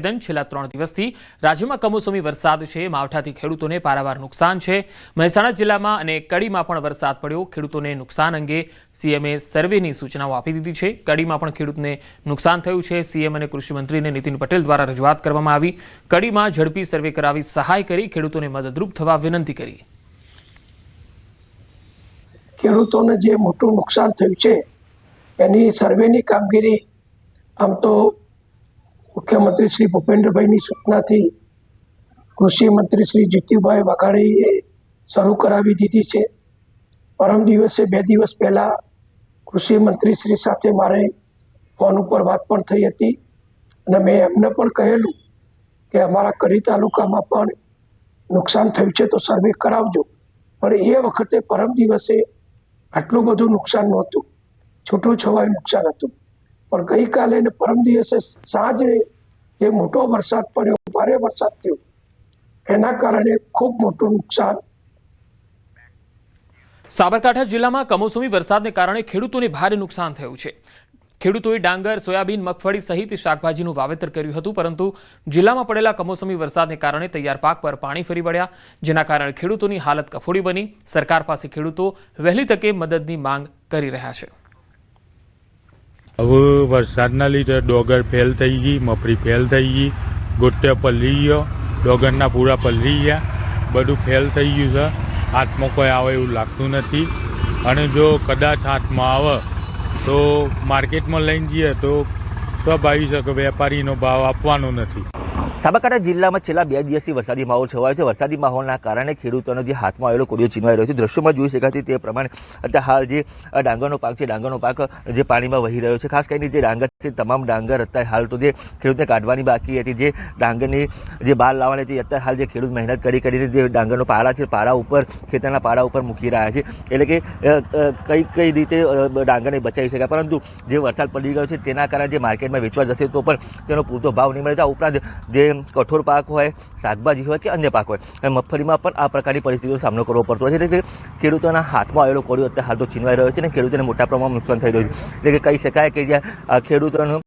નિવેદન છેલ્લા 3 દિવસથી રાજ્યમાં કમોસમી વરસાદ છે। માવઠાથી ખેડૂતોને પારાવાર નુકસાન છે। મહેસાણા જિલ્લામાં અને કડીમાં પણ વરસાદ પડ્યો। ખેડૂતોને નુકસાન અંગે સીએમએ સર્વેની સૂચનાઓ આપી દીધી છે। કડીમાં પણ ખેડૂતને નુકસાન થયું છે। સીએમ અને કૃષિ મંત્રીને નીતિન પટેલ દ્વારા રજૂઆત કરવામાં આવી। કડીમાં ઝડપી સર્વે કરાવી સહાય કરી ખેડૂતોને મદદરૂપ થવા વિનંતી કરી। ખેડૂતોને જે મોટું નુકસાન થયું છે એની સર્વેની કામગીરી આમ તો મુખ્યમંત્રી શ્રી ભૂપેન્દ્રભાઈની સૂચનાથી કૃષિ મંત્રી શ્રી જીતુભાઈ વાઘાણીએ શરૂ કરાવી દીધી છે। પરમ દિવસે 2 દિવસ પહેલા કૃષિ મંત્રી શ્રી સાથે મારે ફોન ઉપર વાત પણ થઈ હતી અને મેં એમને પણ કહેલું કે અમારા કડી તાલુકામાં પણ નુકસાન થયું છે તો સર્વે કરાવજો। પણ એ વખતે પરમ દિવસે આટલું બધું નુકસાન નહોતું, છૂટું છવાયું નુકસાન હતું। પણ ગઈકાલે ને પરમ દિવસે સાંજે જે મોટો વરસાદ પડ્યો, ભારે વરસાદ થયો, એના કારણે ખૂબ મોટું નુકસાન। સાબરકાંઠા જિલ્લામાં કમોસમી વરસાદને કારણે ખેડૂતોને ભારે નુકસાન થયું છે। ખેડૂતોએ ડાંગર, સોયાબીન, મગફળી સહિત શાકભાજીનું વાવેતર કર્યું હતું, પરંતુ જિલ્લામાં પડેલા કમોસમી વરસાદને કારણે તૈયાર પાક પર પાણી ફરી વળ્યા, જેના કારણે ખેડૂતોની હાલત કફોડી બની। સરકાર પાસે ખેડૂતો વહેલી તકે મદદની માંગ કરી રહ્યા છે। હવે વરસાદના લીધે ડોગર ફેલ થઈ ગઈ, મફળી ફેલ થઈ ગઈ, ગોટે પલળી ગયો, ડોગરના પૂરા પલળી ગયા, બધું ફેલ થઈ ગયું છે। હાથમાં કોઈ આવે એવું લાગતું નથી અને જો કદાચ હાથમાં આવે તો માર્કેટમાં લઈને જઈએ તો સ્વાભાવિક છે કે વેપારીનો ભાવ આપવાનો નથી। સાબરકાંઠા જિલ્લામાં છેલ્લા 2 દિવસથી વરસાદી માહોલ છવાયો છે। વરસાદી માહોલના કારણે ખેડૂતોનો જે હાથમાં આવેલો કોળિયો છીનવાઈ રહ્યો છે। દ્રશ્યોમાં જોઈ શકાય તે પ્રમાણે અત્યારે હાલ જે ડાંગરનો પાક છે, ડાંગરનો પાક જે પાણીમાં વહી રહ્યો છે। ખાસ કરીને જે ડાંગર છે, તમામ ડાંગર અત્યારે હાલ તો જે ખેડૂતને કાઢવાની બાકી હતી, જે ડાંગરની જે બહાર લાવવાની હતી, અત્યારે હાલ જે ખેડૂત મહેનત કરીને જે ડાંગરનો પાડા છે, પાડા ઉપર ખેતરના પાડા ઉપર મૂકી રહ્યા છે। એટલે કે કઈ રીતે ડાંગરને બચાવી શકાય, પરંતુ જે વરસાદ પડી ગયો છે તેના કારણે જે માર્કેટમાં વેચવા જશે તો પણ તેનો પૂરતો ભાવ નહીં મળે। આ ઉપરાંત જે કઠોળ પાક હોય, શાકભાજી હોય કે અન્ય પાક હોય, મગફળીમાં પણ આ પ્રકારની પરિસ્થિતિનો સામનો કરવો પડતો હોય છે। એટલે કે ખેડૂતોના હાથમાં આવેલો કોળિયો અત્યારે હાલ તો છીનવાઈ રહ્યો છે અને ખેડૂતોને મોટા પ્રમાણમાં નુકસાન થઈ રહ્યું છે। એટલે કે કહી શકાય કે જ્યાં ખેડૂતોનું